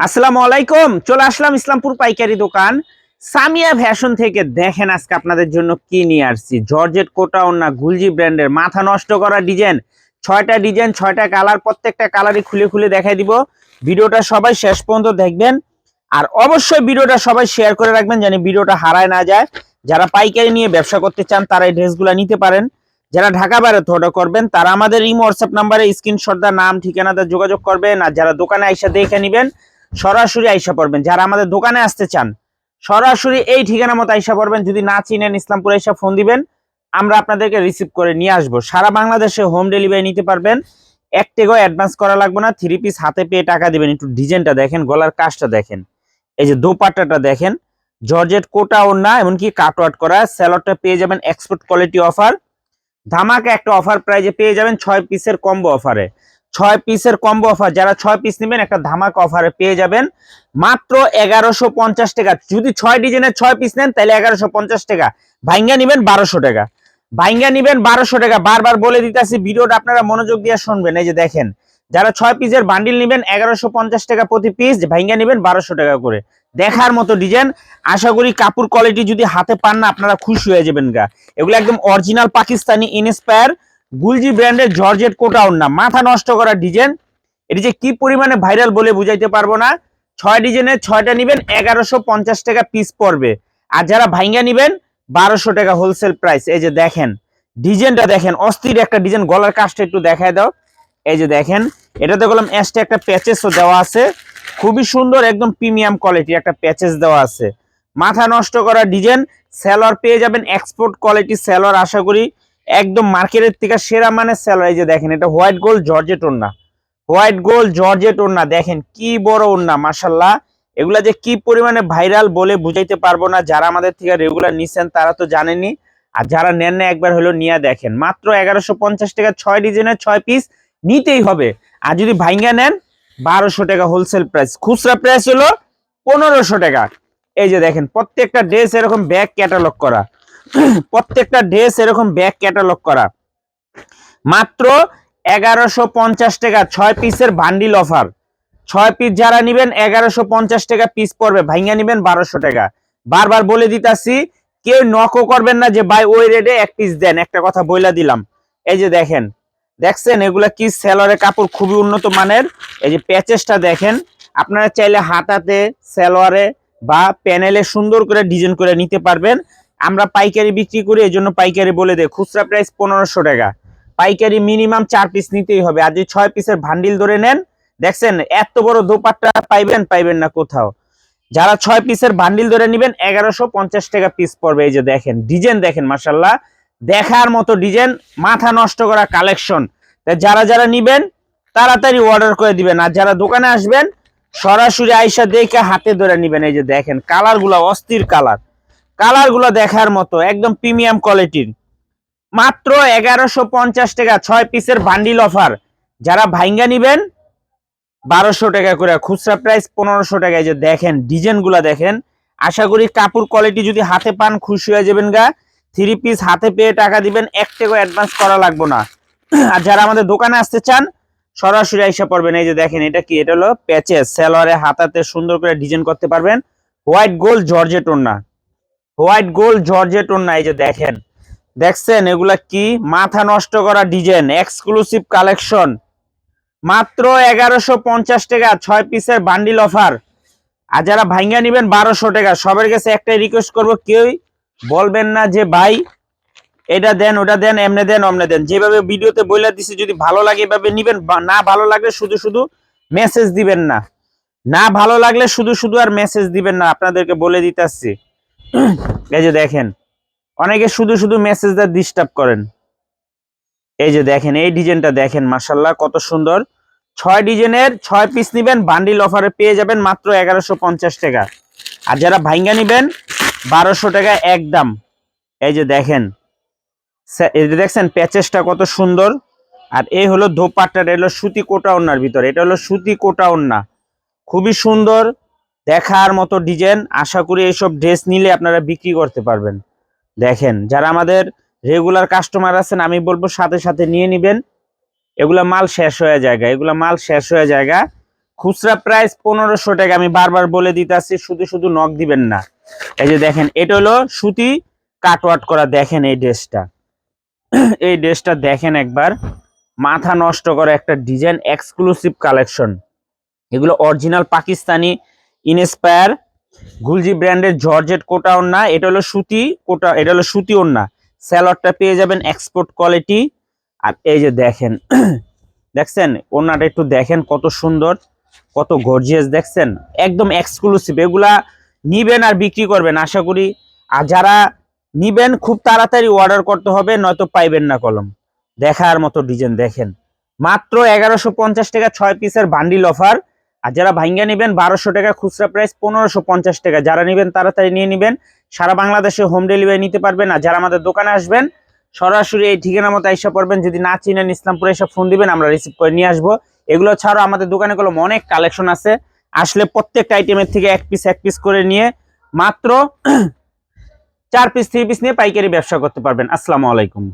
আসসালামু আলাইকুম। চলে আসলাম ইসলামপুর পাইকারি দোকান সামিয়া ফ্যাশন থেকে। দেখেন আজকে আপনাদের জন্য কি নিয়ে আসছি। জর্জেট কোটা ওন্না গুলজি ব্র্যান্ডের মাথা নষ্ট করা ডিজাইন, 6টা ডিজাইন 6টা কালার, প্রত্যেকটা কালারই খুলে খুলে দেখাই দিব। ভিডিওটা সবাই শেষ পর্যন্ত দেখবেন আর অবশ্যই ভিডিওটা সবাই শেয়ার করে রাখবেন যেন ভিডিওটা হারায় না যায়। যারা পাইকারি নিয়ে ব্যবসা করতে চান তারা এই ড্রেসগুলো নিতে পারেন। যারা ঢাকা বাইরে অর্ডার করবেন তারা আমাদের ইমো হোয়াটসঅ্যাপ নাম্বারে স্ক্রিনশট দা নাম ঠিকানাতে যোগাযোগ করবেন। আর যারা দোকানে আইসা দেখে নেবেন সরাসরি আইসা পড়বেন। যারা আমাদের দোকানে আসতে চান সরাসরি এই ঠিকানা মতো আইসা পড়বেন। যদি না চিনেন ইসলামপুর আইসা ফোন দিবেন, আমরা আপনাদেরকে রিসিভ করে নিয়ে আসবো। সারা বাংলাদেশে হোম ডেলিভারি নিতে পারবেন। এক টাকাও অ্যাডভান্স করা লাগবে না। 3 পিস হাতে পেয়ে টাকা দিবেন। একটু ডিজাইনটা দেখেন, গলার কাজটা দেখেন, এই যে দোপাট্টাটা দেখেন, জর্জেট কোটা ওড়না এমনকি কাটওয়ার্ক করা। স্যালোডটা পেয়ে যাবেন এক্সপোর্ট কোয়ালিটি অফার। ধামাকা একটা অফার প্রাইজে পেয়ে যাবেন 6 পিসের কম্বো অফারে। 6 পিসের কম্বো অফার, যারা 6 পিস নেবেন একটা ধামাকা অফারে পেয়ে যাবেন মাত্র 1150 টাকা। যদি 6 ডিজাইনের 6 পিস নেন তাহলে 1150 টাকা, ভাইঙ্গা নেবেন 1200 টাকা। ভাইঙ্গা নেবেন 1200 টাকা। বারবার বলে দিতেছি, ভিডিওটা আপনারা মনোযোগ দিয়ে শুনবেন। এই যে দেখেন, যারা 6 পিসের বান্ডিল নেবেন 1150 টাকা প্রতি পিস, ভাইঙ্গা নেবেন 1200 টাকা করে। দেখার মতো ডিজাইন। আশা করি কাপড় কোয়ালিটি যদি হাতে পান না আপনারা খুশি হয়ে যাবেন গা। এগুলো একদম অরিজিনাল পাকিস্তানি ইনস্পায়ার গুলজি ব্র্যান্ডের জর্জেট কোটা ওড়না, মাথা নষ্ট করা ডিজাইন। এটি যে কি পরিমাণে ভাইরাল বলে বুঝাইতে পারবো না। 6 ডিজাইনের 6টা নেবেন 1150 টাকা পিস পড়বে। আর যারা ভাইঙ্গা নেবেন 1200 টাকা হোলসেল প্রাইস। এই যে দেখেন ডিজাইনটা দেখেন, অস্থির একটা ডিজাইন। গলার কাজটা একটু দেখায় দাও। এই যে দেখেন, এটাতে বললাম এক্সট্রা একটা প্যাচেসও দেওয়া আছে, খুবই সুন্দর একদম প্রিমিয়াম কোয়ালিটি একটা প্যাচেস দেওয়া আছে। মাথা নষ্ট করা ডিজাইন। সেলর পেয়ে যাবেন এক্সপোর্ট কোয়ালিটি সেলর। আশা করি একদম মার্কেটের থেকে সেরা মানে সেলর। এই যে দেখেন, এটা হোয়াইট গোল্ড জর্জেট ওড়না, হোয়াইট গোল্ড জর্জেট ওড়না। দেখেন কি বড় ওড়না, মাশাআল্লাহ। এগুলা যে কি পরিমাণে ভাইরাল বলে বুঝাইতে পারবো না। যারা আমাদের থেকে রেগুলার নিছেন তারা তো জানেনই, আর যারা নেন না একবার হলো নিয়ে দেখেন। মাত্র 1150 টাকা 6 ডিজাইনের 6 পিস নিতেই হবে। আর যদি ভাইঙ্গা নেন 1200 টাকা হোলসেল প্রাইস। খুচরা প্রাইস হলো 1500 টাকা। এই যে দেখেন, প্রত্যেকটা ড্রেস এরকম ব্যাক ক্যাটালগ করা, প্রত্যেকটা ড্রেস এরকম ব্যাক ক্যাটালগ করা। মাত্র 1150 টাকা 6 পিসের বান্ডিল অফার। 6 পিস যারা নেবেন 1150 টাকা পিস পড়বে, ভাইঙ্গা নেবেন 1200 টাকা। বারবার বলে দিতাছি, কেউ নকও করবেন না যে ভাই ওই রেটে এক পিস দেন, একটা কথা বইলা দিলাম। এই যে দেখেন, দেখছেন এগুলা কি সেলরের কাপড়, খুবই উন্নত মানের। এই যে প্যাচেসটা দেখেন, আপনারা চাইলে হাতাতে সেলোয়ারে বা প্যানেলে সুন্দর করে ডিজাইন করে নিতে পারবেন। আমরা পাইকারি বিক্রি করি, এই জন্য পাইকারি বলে দেয়। খুচরা প্রাইস 1500 টাকা, পাইকারি মিনিমাম 4 পিস নিতেই হবে। আর যদি 6 পিসের ভান্ডিল ধরে নেন, দেখছেন এত বড় দোপাট্টা পাইবেন না কোথাও। যারা 6 পিসের বান্ডিল ধরে নেবেন 1150 টাকা পিস পড়বে। এই যে দেখেন ডিজাইন দেখেন, মাশাআল্লাহ দেখার মতো ডিজাইন, মাথা নষ্ট করা কালেকশন। যারা যারা নিবেন তাড়াতাড়ি অর্ডার করে দিবেন। আর যারা দোকানে আসবেন সরাসরি আইসা দেখে হাতে ধরে নিবেন। এই যে দেখেন কালারগুলো অস্থির কালার, কালারগুলো দেখার মতো একদম প্রিমিয়াম কোয়ালিটির। মাত্র 1150 টাকা 6 পিসের বান্ডিল অফার। যারা ভাইঙ্গা নিবেন 1200 টাকা করে, খুচরা প্রাইস 1500 টাকা। এই যে দেখেন ডিজাইনগুলো দেখেন। আশা করি কাপড় কোয়ালিটি যদি হাতে পান খুশি হয়ে যাবেন গা। 3 পিস হাতে পেয়ে টাকা দিবেন, এক টাকা অ্যাডভান্স করা লাগবে না। আর যারা আমাদের দোকানে আসতে চান সরাসরি আইসা পড়বেন। এই যে দেখেন, এটা কি, এটা হলো প্যাচেস, সেলোয়ারে হাতাতে সুন্দর করে ডিজাইন করতে পারবেন। হোয়াইট গোল্ড জর্জেট ওড়না, হোয়াইট গোল্ড জর্জেট ওড়না। এই যে দেখেন, দেখছেন এগুলা কি মাথা নষ্ট করা ডিজাইন, এক্সক্লুসিভ কালেকশন। মাত্র 1150 টাকা 6 পিসের বান্ডিল অফার। আর যারা ভাইঙ্গা নেবেন 1200 টাকা। সবার কাছে একটাই রিকোয়েস্ট করব, কেউ বলবেন না যে ভাই এটা দেন ওটা দেন, এমনে দেন অমনে দেন। যেভাবে ভিডিওতে বইলা দিছি যদি ভালো লাগে এভাবে নিবেন, না ভালো লাগলে শুধু শুধু মেসেজ দিবেন না, না ভালো লাগলে শুধু শুধু আর মেসেজ দিবেন না, আপনাদেরকে বলে দিতেছি। এই যে দেখেন, অনেকে শুধু শুধু মেসেজ দিয়ে ডিস্টার্ব করেন। এই যে দেখেন এই ডিজাইনটা দেখেন, মাশাআল্লাহ কত সুন্দর। 6 ডিজাইনের 6 পিস নিবেন বান্ডিল অফারে পেয়ে যাবেন মাত্র 1150 টাকা। আর যারা ভাইঙ্গা নিবেন 1200 টাকা একদম। এই যে দেখেন, এই যে দেখছেন প্যাচেসটা কত সুন্দর। আর এই হলো দোপাট্টাটা, এলো সুতি কোটা ওড়নার ভিতরে, এটা হলো সুতি কোটা ওড়না, খুবই সুন্দর দেখার মতো ডিজাইন। আশা করি এইসব ড্রেস নিলে আপনারা বিক্রি করতে পারবেন। দেখেন, যারা আমাদের রেগুলার কাস্টমার আছেন আমি বলবো সাথে সাথে নিয়ে নিবেন। এগুলা মাল শেষ হয়ে জায়গা, এগুলা মাল শেষ হয়ে জায়গা। খুচরা প্রাইস 1500 টাকা। আমি বারবার বলে দিতেছি, শুধু শুধু নক দিবেন না। এই যে দেখেন, এটা হলো সুতি কাটওয়ার্ট করা। দেখেন এই ড্রেসটা, এই ড্রেসটা দেখেন একবার, মাথা নষ্ট করা একটা ডিজাইন, এক্সক্লুসিভ কালেকশন। এগুলো অরিজিনাল পাকিস্তানি ইনস্পায়ার গুলজি ব্র্যান্ডের জর্জেট কোটা ওড়না। এটা হলো সুতি কোটা, এটা হলো সুতি ওড়না। স্যালোয়ারটা পেয়ে যাবেন এক্সপোর্ট কোয়ালিটি। আর এই যে দেখেন, দেখছেন ওড়নাটা একটু দেখেন কত সুন্দর, কত গর্জিয়াস, দেখছেন একদম এক্সক্লুসিভ। এগুলা নিবেন আর বিক্রি করবেন আশা করি। আর যারা নিবেন খুব তাড়াতাড়ি অর্ডার করতে হবে, নয়তো পাইবেন না কলম। দেখার মতো ডিজাইন দেখেন, মাত্র 1150 টাকা 6 পিসের বান্ডিল অফার। আর যারা ভাঙ্গা নেবেন 1200 টাকা, খুচরা প্রাইস 1550 টাকা। যারা নেবেন তাড়াতাড়ি নিয়ে নেবেন, সারা বাংলাদেশে হোম ডেলিভারি নিতে পারবেন। আর যারা আমাদের দোকানে আসবেন সরাসরি এই ঠিকানা মতো আইসা পড়বেন। যদি না চিনেন ইসলামপুরে এসে ফোন দিবেন, আমরা রিসিভ করে নিয়ে আসবো। এগুলো ছাড়াও আমাদের দোকানে গুলো অনেক কালেকশন আছে, আসলে প্রত্যেকটা আইটেমের থেকে এক পিস করে নিয়ে মাত্র 4 পিস 3 পিস নিয়ে পাইকারি ব্যবসা করতে পারবেন। আসসালামু আলাইকুম।